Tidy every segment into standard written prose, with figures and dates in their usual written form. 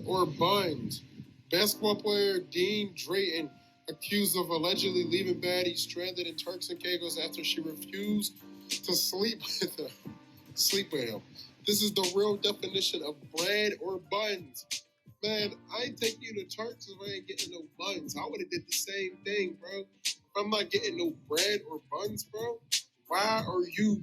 or Buns. Basketball player Dean Drayton accused of allegedly leaving baddie stranded in Turks and Caicos after she refused to sleep with him. This is the real definition of bread or buns. Man, I ain't taking you to Turks if I ain't getting no buns. I would have did the same thing, bro. If I'm not getting no bread or buns, bro, why are you...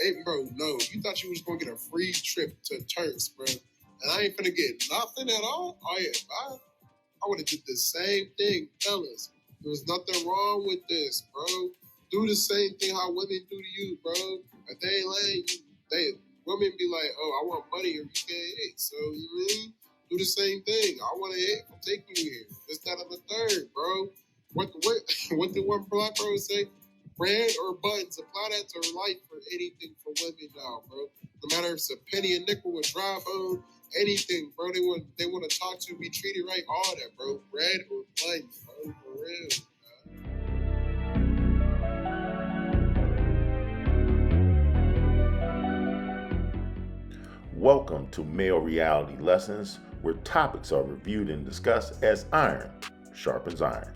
Hey, bro, no. You thought you was going to get a free trip to Turks, bro. And I ain't finna get nothing at all? Oh, yeah, bye. I would have did the same thing, fellas. There's nothing wrong with this, bro. Do the same thing how women do to you, bro. If they ain't letting you, women be like, oh, I want money or you can't hit. So, you mean? Do the same thing. I want to hit. I'm taking you here. This, that, and the third, bro. What did one black bro say? Bread or buns. Apply that to life for anything for women now, bro. No matter if it's a penny, a nickel, a dry bone, anything, bro. They want to talk to, be treated right, all that, bro. Bread or buns, bro. For real. Welcome to Male Reality Lessons, where topics are reviewed and discussed as iron sharpens iron.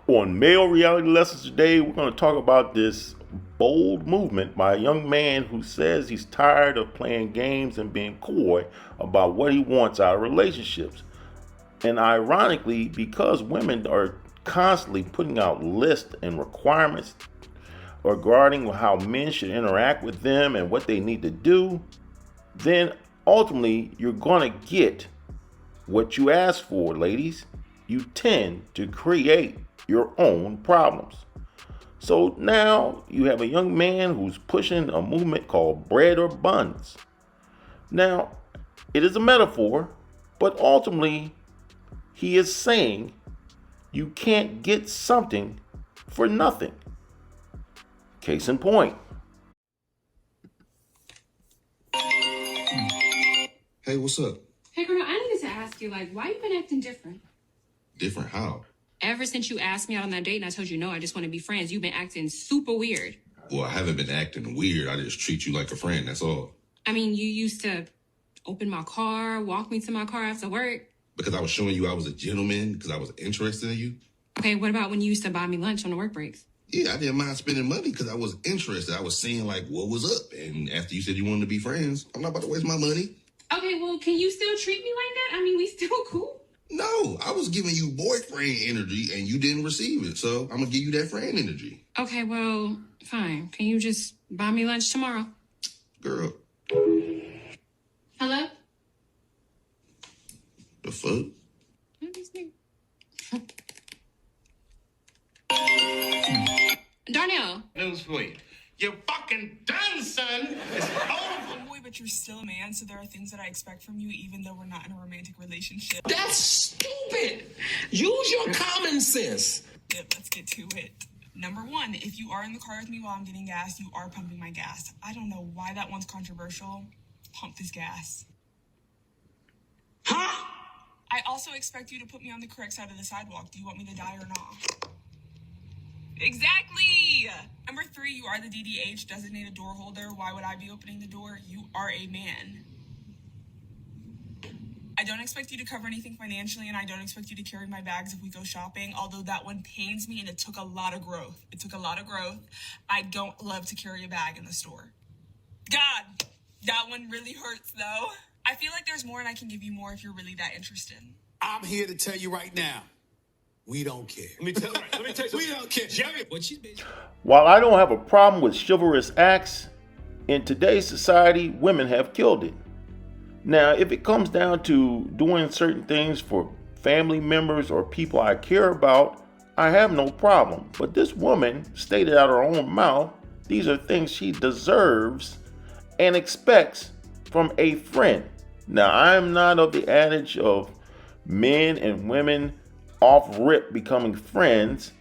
On Male Reality Lessons today, we're going to talk about this bold movement by a young man who says he's tired of playing games and being coy about what he wants out of relationships. And ironically, because women are constantly putting out lists and requirements regarding how men should interact with them and what they need to do, then ultimately you're going to get what you ask for, ladies. You tend to create your own problems. So now you have a young man who's pushing a movement called bread or buns. Now, it is a metaphor, but ultimately he is saying you can't get something for nothing. Case in point. Hey, what's up? Hey, girl, I needed to ask you, why you been acting different? Different how? Ever since you asked me out on that date and I told you no, I just want to be friends, you've been acting super weird. Well, I haven't been acting weird. I just treat you like a friend, that's all. I mean, you used to open my car, walk me to my car after work. Because I was showing you I was a gentleman, because I was interested in you. Okay, what about when you used to buy me lunch on the work breaks? Yeah, I didn't mind spending money because I was interested. I was seeing, what was up. And after you said you wanted to be friends, I'm not about to waste my money. Okay, well, can you still treat me like that? I mean, we still cool. No, I was giving you boyfriend energy and you didn't receive it. So I'm going to give you that friend energy. Okay, well, fine. Can you just buy me lunch tomorrow? Girl. Hello? The fuck? Darnell. News for you. You're fucking done, son. It's over. Boy, but you're still a man, so there are things that I expect from you, even though we're not in a romantic relationship. That's stupid. Use your common sense. Let's get to it. Number one, if you are in the car with me while I'm getting gas, you are pumping my gas. I don't know why that one's controversial. Pump this gas. Huh? I also expect you to put me on the correct side of the sidewalk. Do you want me to die or not? Exactly! Number three, you are the DDH, designated door holder. Why would I be opening the door? You are a man. I don't expect you to cover anything financially, and I don't expect you to carry my bags if we go shopping, although that one pains me, and it took a lot of growth. I don't love to carry a bag in the store. God, that one really hurts, though. I feel like there's more, and I can give you more if you're really that interested. I'm here to tell you right now, we don't care. Let me tell you something. We don't care. What she's been. While I don't have a problem with chivalrous acts, in today's society, women have killed it. Now, if it comes down to doing certain things for family members or people I care about, I have no problem. But this woman stated out her own mouth, these are things she deserves and expects from a friend. Now, I'm not of the adage of men and women off rip becoming friends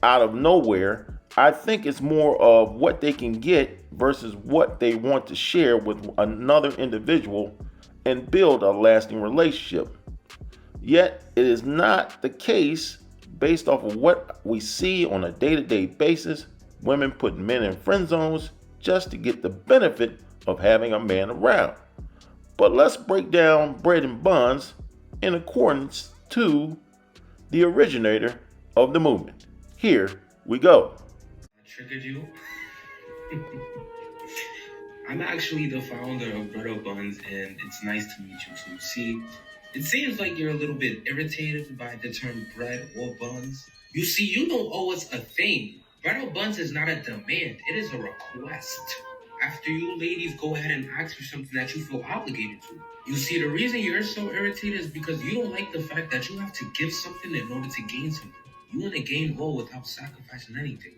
out of nowhere. I think it's more of what they can get versus what they want to share with another individual and build a lasting relationship. Yet it is not the case based off of what we see on a day-to-day basis, women put men in friend zones just to get the benefit of having a man around. But let's break down bread and buns in accordance to the originator of the movement. Here we go. I triggered you. I'm actually the founder of Buns, and it's nice to meet you too. See, it seems like you're a little bit irritated by the term bread or buns. You see, you don't owe us a thing. Bread or buns is not a demand, it is a request. After you ladies go ahead and ask for something that you feel obligated to. You see, the reason you're so irritated is because you don't like the fact that you have to give something in order to gain something. You want to gain all without sacrificing anything.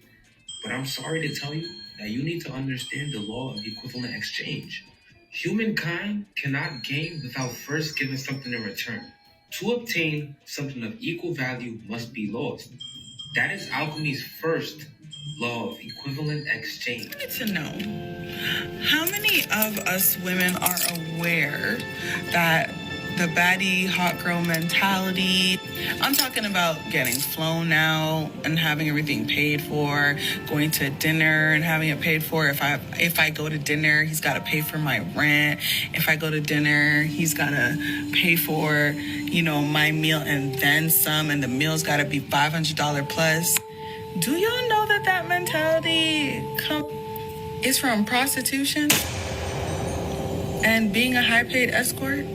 But I'm sorry to tell you that you need to understand the law of equivalent exchange. Humankind cannot gain without first giving something in return. To obtain something of equal value must be lost. That is alchemy's first law of equivalent exchange. I need to know, how many of us women are aware that the baddie hot girl mentality, I'm talking about getting flown out and having everything paid for, going to dinner and having it paid for. If I go to dinner, he's got to pay for my rent. If I go to dinner, he's got to pay for, my meal and then some, and the meal's got to be $500 plus. Do y'all know that mentality is from prostitution and being a high-paid escort?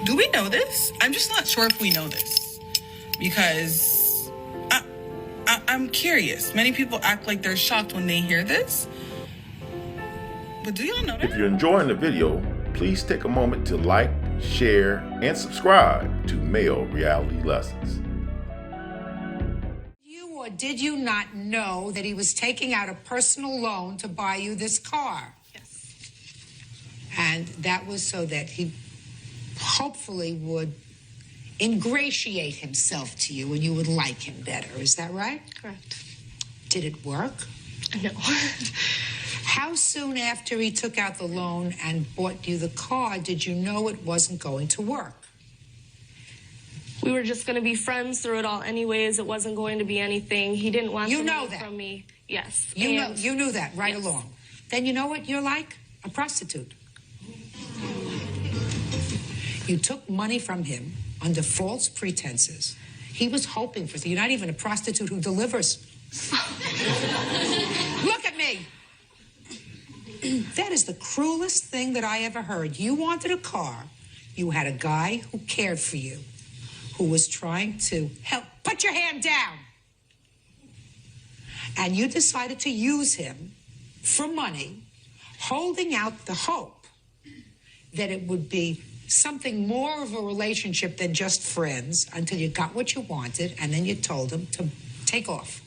Do we know this? I'm just not sure if we know this, because I'm curious. Many people act like they're shocked when they hear this, but do y'all know that? If you're enjoying the video, please take a moment to like, share, and subscribe to Male Reality Lessons. Or did you not know that he was taking out a personal loan to buy you this car? Yes. And that was so that he hopefully would ingratiate himself to you and you would like him better. Is that right? Correct. Did it work? No. How soon after he took out the loan and bought you the car did you know it wasn't going to work? We were just going to be friends through it all anyways. It wasn't going to be anything. He didn't want something from me. Yes. You knew that right along. Then you know what you're like? A prostitute. You took money from him under false pretenses. He was hoping for you. You're not even a prostitute who delivers. Look at me. That is the cruelest thing that I ever heard. You wanted a car. You had a guy who cared for you, who was trying to help. Put your hand down. And you decided to use him for money, holding out the hope that it would be something more of a relationship than just friends until you got what you wanted, and then you told him to take off.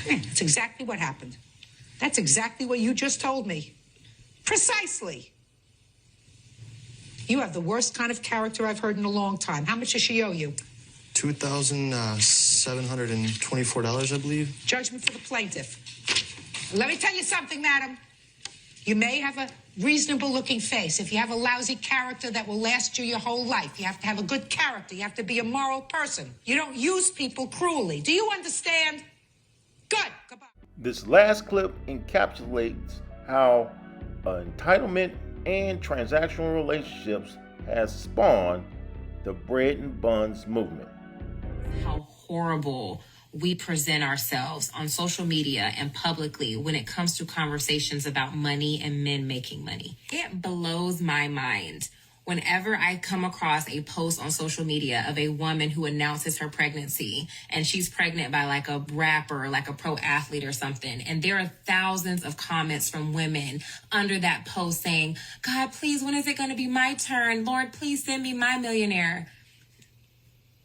That's exactly what happened. That's exactly what you just told me. Precisely. You have the worst kind of character I've heard in a long time. How much does she owe you? $2,724, I believe. Judgment for the plaintiff. Let me tell you something, madam. You may have a reasonable-looking face. If you have a lousy character that will last you your whole life, you have to have a good character. You have to be a moral person. You don't use people cruelly. Do you understand? Good. Goodbye. This last clip encapsulates how entitlement and transactional relationships has spawned the bread and buns movement. How horrible we present ourselves on social media and publicly when it comes to conversations about money and men making money. It blows my mind whenever I come across a post on social media of a woman who announces her pregnancy and she's pregnant by like a rapper, like a pro athlete or something. And there are thousands of comments from women under that post saying, God, please, when is it going to be my turn? Lord, please send me my millionaire.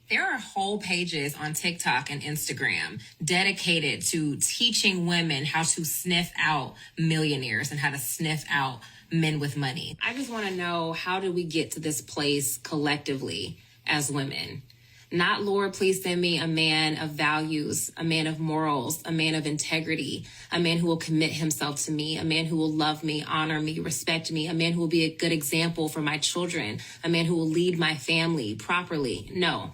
There are whole pages on TikTok and Instagram dedicated to teaching women how to sniff out millionaires and how to sniff out men with money. I just want to know, how did we get to this place collectively as women? Not, Lord, please send me a man of values, a man of morals, a man of integrity, a man who will commit himself to me, a man who will love me, honor me, respect me, a man who will be a good example for my children, a man who will lead my family properly. No.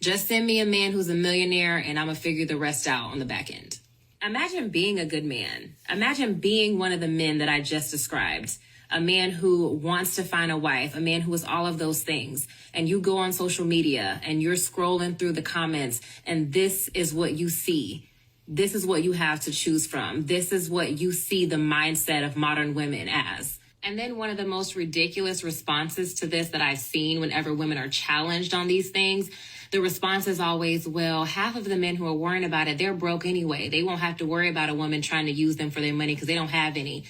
Just send me a man who's a millionaire and I'm going to figure the rest out on the back end. Imagine being a good man. Imagine being one of the men that I just described. A man who wants to find a wife, a man who is all of those things. And you go on social media and you're scrolling through the comments and this is what you see. This is what you have to choose from. This is what you see the mindset of modern women as. And then one of the most ridiculous responses to this that I've seen whenever women are challenged on these things, the response is always, well, half of the men who are worrying about it, they're broke anyway. They won't have to worry about a woman trying to use them for their money because they don't have any.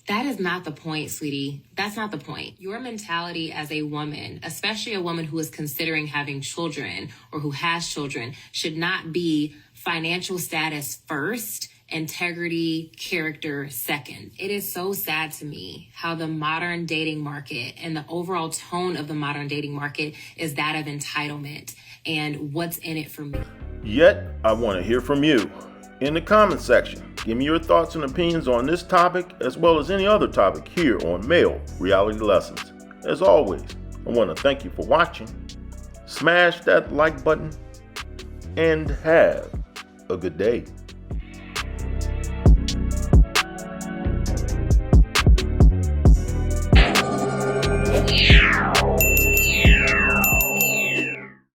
That is not the point, sweetie. That's not the point. Your mentality as a woman, especially a woman who is considering having children or who has children, should not be financial status first, integrity, character second. It is so sad to me how the modern dating market and the overall tone of the modern dating market is that of entitlement and what's in it for me. Yet, I want to hear from you. In the comment section, give me your thoughts and opinions on this topic as well as any other topic here on Male Reality Lessons. As always, I want to thank you for watching. Smash that like button and have a good day.